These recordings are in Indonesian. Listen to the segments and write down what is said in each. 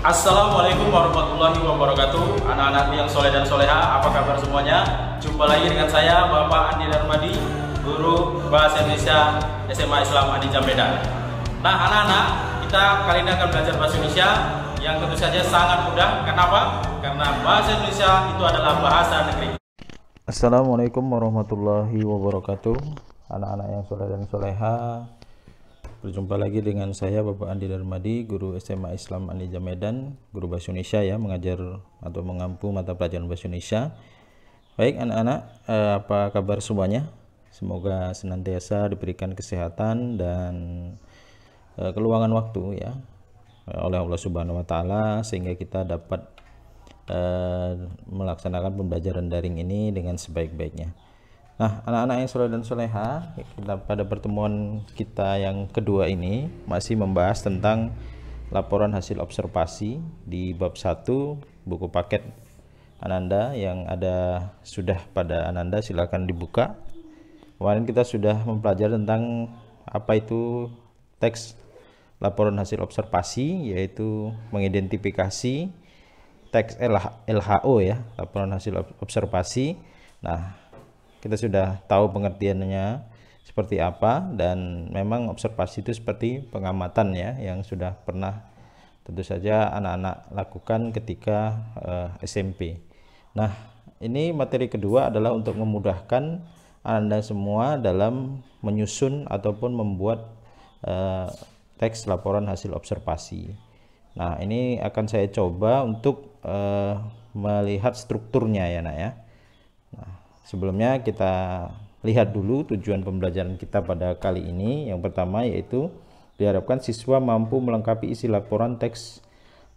Assalamualaikum warahmatullahi wabarakatuh. Anak-anak yang soleh dan soleha, apa kabar semuanya? Jumpa lagi dengan saya Bapak Andi Darmadi, guru Bahasa Indonesia SMA Islam Adi Medan. Nah anak-anak, kita kali ini akan belajar Bahasa Indonesia yang tentu saja sangat mudah. Kenapa? Karena Bahasa Indonesia itu adalah bahasa negeri. Assalamualaikum warahmatullahi wabarakatuh. Anak-anak yang soleh dan soleha, berjumpa lagi dengan saya Bapak Andi Darmadi, guru SMA Islam Adi Medan, guru Bahasa Indonesia ya, mengajar atau mengampu mata pelajaran Bahasa Indonesia. Baik anak-anak, apa kabar semuanya? Semoga senantiasa diberikan kesehatan dan keluangan waktu ya oleh Allah Subhanahu wa taala, sehingga kita dapat melaksanakan pembelajaran daring ini dengan sebaik-baiknya. Nah, anak-anak yang soleh dan soleha, pada pertemuan kita yang kedua ini masih membahas tentang laporan hasil observasi di bab 1 buku paket Ananda yang ada sudah pada Ananda, silakan dibuka. Kemarin kita sudah mempelajari tentang apa itu teks laporan hasil observasi, yaitu mengidentifikasi teks LHO ya, laporan hasil observasi. Nah, kita sudah tahu pengertiannya seperti apa, dan memang observasi itu seperti pengamatan ya, yang sudah pernah tentu saja anak-anak lakukan ketika SMP. Nah, ini materi kedua adalah untuk memudahkan Anda semua dalam menyusun ataupun membuat teks laporan hasil observasi. Nah, ini akan saya coba untuk melihat strukturnya ya nak ya. Nah, sebelumnya kita lihat dulu tujuan pembelajaran kita pada kali ini. Yang pertama yaitu diharapkan siswa mampu melengkapi isi laporan teks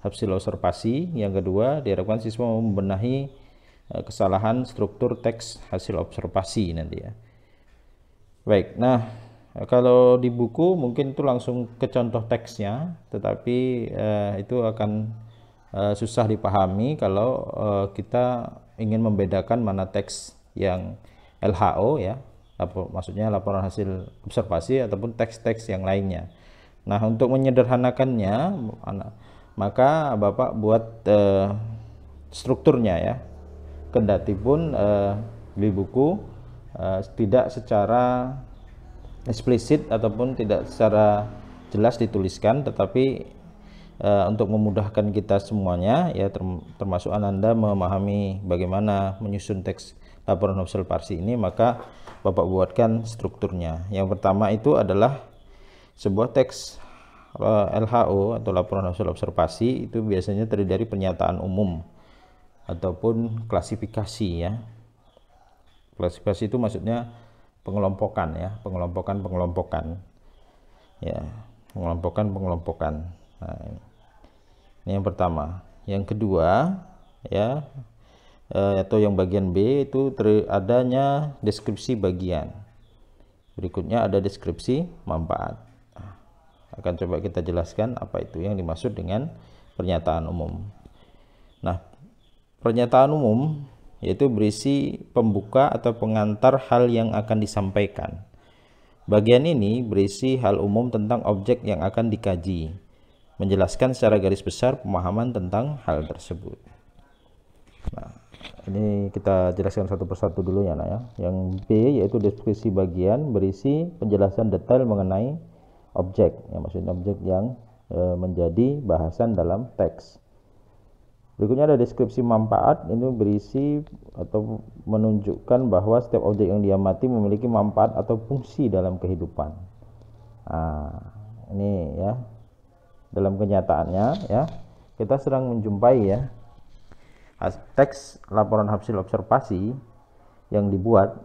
hasil observasi. Yang kedua, diharapkan siswa membenahi kesalahan struktur teks hasil observasi nanti ya. Baik, nah kalau di buku mungkin itu langsung ke contoh teksnya, tetapi itu akan susah dipahami kalau kita ingin membedakan mana teks yang LHO ya, maksudnya laporan hasil observasi, ataupun teks-teks yang lainnya. Nah, untuk menyederhanakannya, maka Bapak buat strukturnya ya, kendati pun di buku tidak secara eksplisit ataupun tidak secara jelas dituliskan, tetapi untuk memudahkan kita semuanya ya, termasuk Ananda memahami bagaimana menyusun teks laporan observasi ini, maka Bapak buatkan strukturnya. Yang pertama itu adalah sebuah teks LHO atau laporan hasil observasi itu biasanya terdiri dari pernyataan umum ataupun klasifikasi ya. Klasifikasi itu maksudnya pengelompokan ya, pengelompokan ya, pengelompokan. Nah, ini yang pertama. Yang kedua ya, atau yang bagian B itu adanya deskripsi bagian. Berikutnya ada deskripsi manfaat. Nah, akan coba kita jelaskan apa itu yang dimaksud dengan pernyataan umum. Nah, pernyataan umum yaitu berisi pembuka atau pengantar hal yang akan disampaikan. Bagian ini berisi hal umum tentang objek yang akan dikaji, menjelaskan secara garis besar pemahaman tentang hal tersebut. Nah, ini kita jelaskan satu persatu dulu ya nak ya. Yang B yaitu deskripsi bagian berisi penjelasan detail mengenai objek, ya, maksudnya objek yang menjadi bahasan dalam teks. Berikutnya ada deskripsi manfaat, ini berisi atau menunjukkan bahwa setiap objek yang diamati memiliki manfaat atau fungsi dalam kehidupan. Nah, ini ya, dalam kenyataannya ya, kita sedang menjumpai ya teks laporan hasil observasi yang dibuat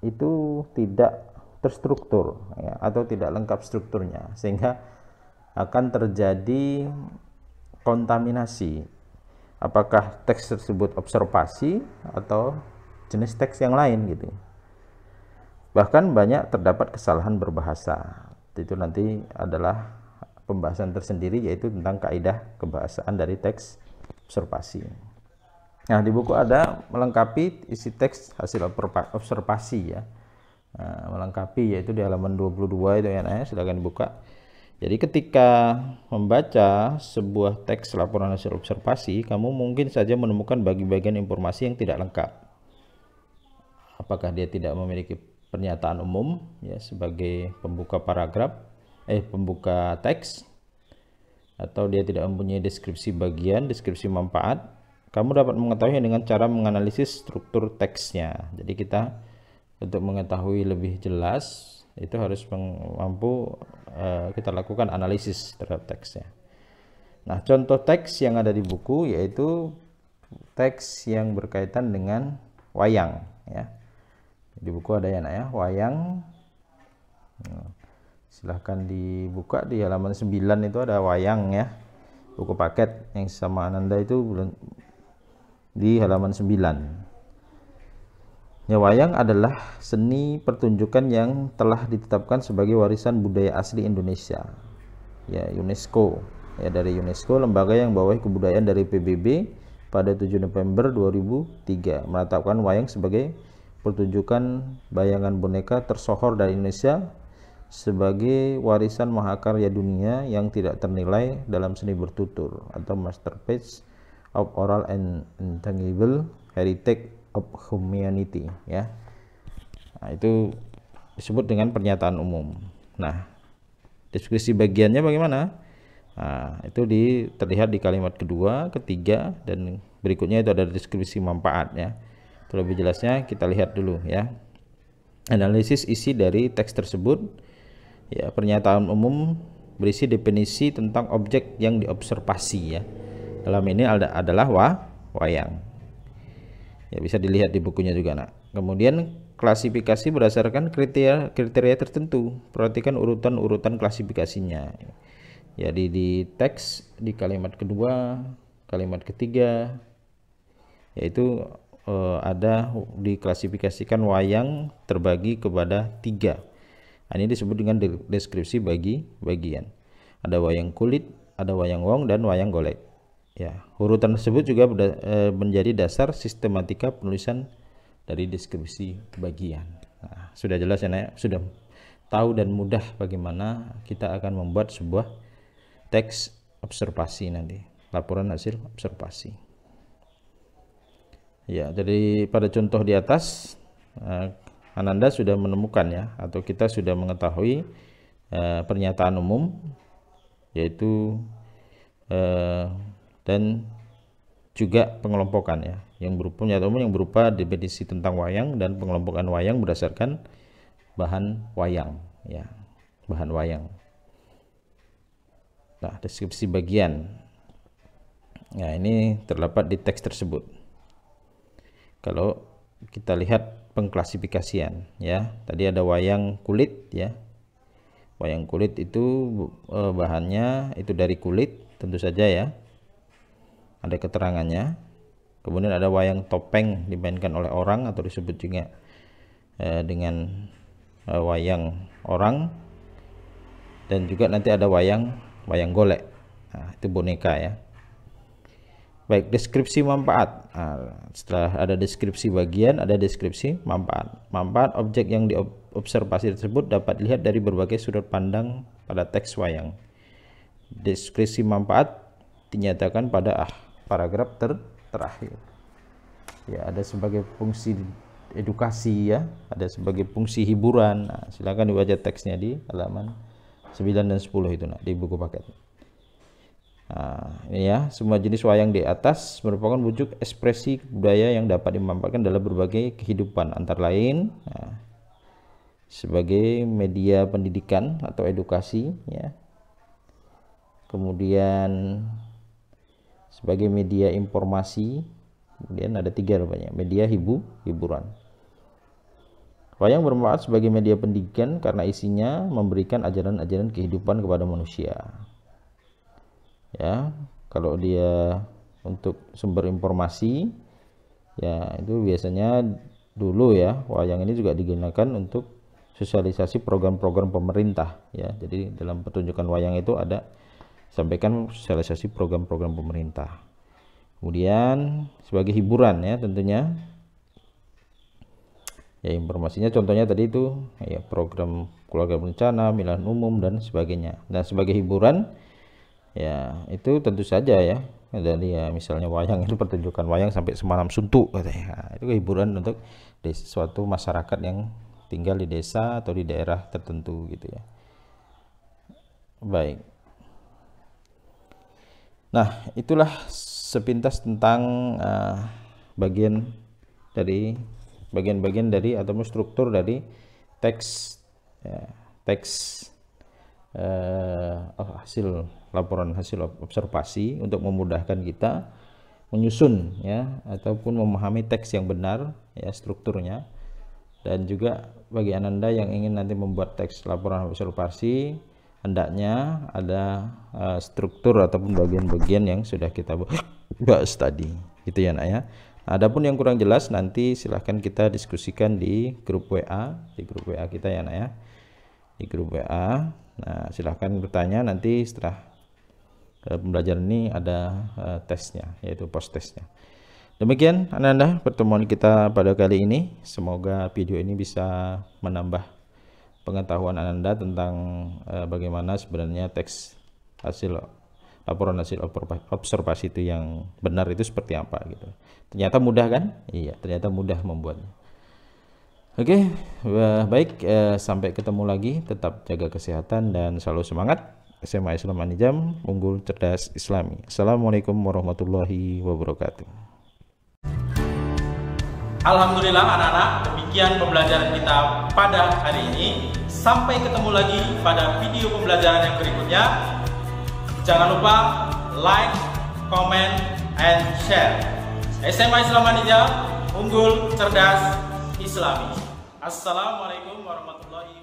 itu tidak terstruktur ya, atau tidak lengkap strukturnya, sehingga akan terjadi kontaminasi. Apakah teks tersebut observasi atau jenis teks yang lain gitu. Bahkan banyak terdapat kesalahan berbahasa. Itu nanti adalah pembahasan tersendiri, yaitu tentang kaidah kebahasaan dari teks observasi. Nah, di buku ada melengkapi isi teks hasil observasi ya. Nah, melengkapi yaitu di halaman 22 itu ya, silakan dibuka. Jadi ketika membaca sebuah teks laporan hasil observasi, kamu mungkin saja menemukan bagian informasi yang tidak lengkap. Apakah dia tidak memiliki pernyataan umum ya sebagai pembuka paragraf, pembuka teks, atau dia tidak mempunyai deskripsi bagian, deskripsi manfaat. Kamu dapat mengetahui dengan cara menganalisis struktur teksnya. Jadi kita untuk mengetahui lebih jelas itu harus mampu kita lakukan analisis terhadap teksnya. Nah, contoh teks yang ada di buku yaitu teks yang berkaitan dengan wayang ya. Di buku ada ya nak ya, wayang. Silahkan dibuka di halaman 9 itu ada wayang ya. Buku paket yang sama Ananda itu di halaman 9. Ya, wayang adalah seni pertunjukan yang telah ditetapkan sebagai warisan budaya asli Indonesia. Ya, UNESCO. Ya, dari UNESCO, lembaga yang membawahi kebudayaan dari PBB pada 7 November 2003 menetapkan wayang sebagai pertunjukan bayangan boneka tersohor dari Indonesia sebagai warisan mahakarya dunia yang tidak ternilai dalam seni bertutur atau masterpiece of oral and intangible heritage of humanity ya. Nah, itu disebut dengan pernyataan umum. Nah, deskripsi bagiannya bagaimana? Nah, itu terlihat di kalimat kedua, ketiga, dan berikutnya itu ada deskripsi manfaat ya. Itu lebih jelasnya kita lihat dulu ya. Analisis isi dari teks tersebut ya. Pernyataan umum berisi definisi tentang objek yang diobservasi ya. Dalam ini adalah wayang. Ya, bisa dilihat di bukunya juga nak. Kemudian klasifikasi berdasarkan kriteria tertentu. Perhatikan urutan klasifikasinya. Jadi di teks di kalimat kedua, kalimat ketiga, yaitu ada diklasifikasikan wayang terbagi kepada 3. Nah, ini disebut dengan deskripsi bagian. Ada wayang kulit, ada wayang wong, dan wayang golek. Ya, urutan tersebut juga menjadi dasar sistematika penulisan dari deskripsi bagian. Nah, sudah jelas ya, Nek? Sudah tahu dan mudah bagaimana kita akan membuat sebuah teks observasi nanti, laporan hasil observasi. Ya, jadi pada contoh di atas Ananda sudah menemukan ya, atau kita sudah mengetahui pernyataan umum yaitu dan juga pengelompokan ya, yang berupa pernyataan umum yang berupa definisi tentang wayang dan pengelompokan wayang berdasarkan bahan wayang ya, bahan wayang. Nah, deskripsi bagian. Nah, ini terdapat di teks tersebut. Kalau kita lihat pengklasifikasian ya, tadi ada wayang kulit ya. Wayang kulit itu bahannya itu dari kulit tentu saja ya. Ada keterangannya. Kemudian ada wayang topeng dimainkan oleh orang atau disebut juga dengan wayang orang, dan juga nanti ada wayang golek. Nah, itu boneka ya. Baik, deskripsi manfaat. Nah, setelah ada deskripsi bagian, ada deskripsi manfaat. Manfaat objek yang diobservasi tersebut dapat dilihat dari berbagai sudut pandang pada teks wayang. Deskripsi manfaat dinyatakan pada paragraf terakhir. Ya, ada sebagai fungsi edukasi ya, ada sebagai fungsi hiburan. Nah, silakan dibaca teksnya di halaman 9 dan 10 itu nah, di buku paket. Nah, ini ya, semua jenis wayang di atas merupakan wujud ekspresi budaya yang dapat dimanfaatkan dalam berbagai kehidupan, antara lain sebagai media pendidikan atau edukasi ya. Kemudian sebagai media informasi, kemudian ada 3 rupanya, media hiburan. Wayang bermanfaat sebagai media pendidikan karena isinya memberikan ajaran-ajaran kehidupan kepada manusia. Ya, kalau dia untuk sumber informasi, ya itu biasanya dulu ya, wayang ini juga digunakan untuk sosialisasi program-program pemerintah ya. Jadi dalam pertunjukan wayang itu ada sampaikan sosialisasi program-program pemerintah. Kemudian sebagai hiburan ya tentunya. Ya, informasinya contohnya tadi itu ya program keluarga berencana, pemilihan umum dan sebagainya. Nah, sebagai hiburan ya itu tentu saja ya, dari ya misalnya wayang itu pertunjukan wayang sampai semalam suntuk katanya. Nah, itu hiburan untuk suatu masyarakat yang tinggal di desa atau di daerah tertentu gitu ya. Baik. Nah, itulah sepintas tentang bagian-bagian dari atau struktur dari teks ya, hasil laporan hasil observasi untuk memudahkan kita menyusun ya ataupun memahami teks yang benar ya strukturnya. Dan juga bagi Ananda yang ingin nanti membuat teks laporan observasi, hendaknya ada struktur ataupun bagian-bagian yang sudah kita bahas tadi gitu ya nak ya. Nah, adapun yang kurang jelas nanti silahkan kita diskusikan di grup WA, kita ya nak ya, di grup WA. Nah, silahkan bertanya, nanti setelah pembelajaran ini ada tesnya, yaitu post tesnya. Demikian Ananda pertemuan kita pada kali ini. Semoga video ini bisa menambah pengetahuan Ananda tentang bagaimana sebenarnya teks laporan hasil observasi itu yang benar itu seperti apa gitu. Ternyata mudah kan? Iya, ternyata mudah membuatnya. Oke, baik, sampai ketemu lagi. Tetap jaga kesehatan dan selalu semangat. SMA Islam Anijam, unggul, cerdas, Islami. Assalamualaikum warahmatullahi wabarakatuh. Alhamdulillah anak-anak, demikian pembelajaran kita pada hari ini. Sampai ketemu lagi pada video pembelajaran yang berikutnya. Jangan lupa like, comment, and share. SMA Islam Anijam, unggul, cerdas, Islami. Assalamualaikum warahmatullahi wabarakatuh.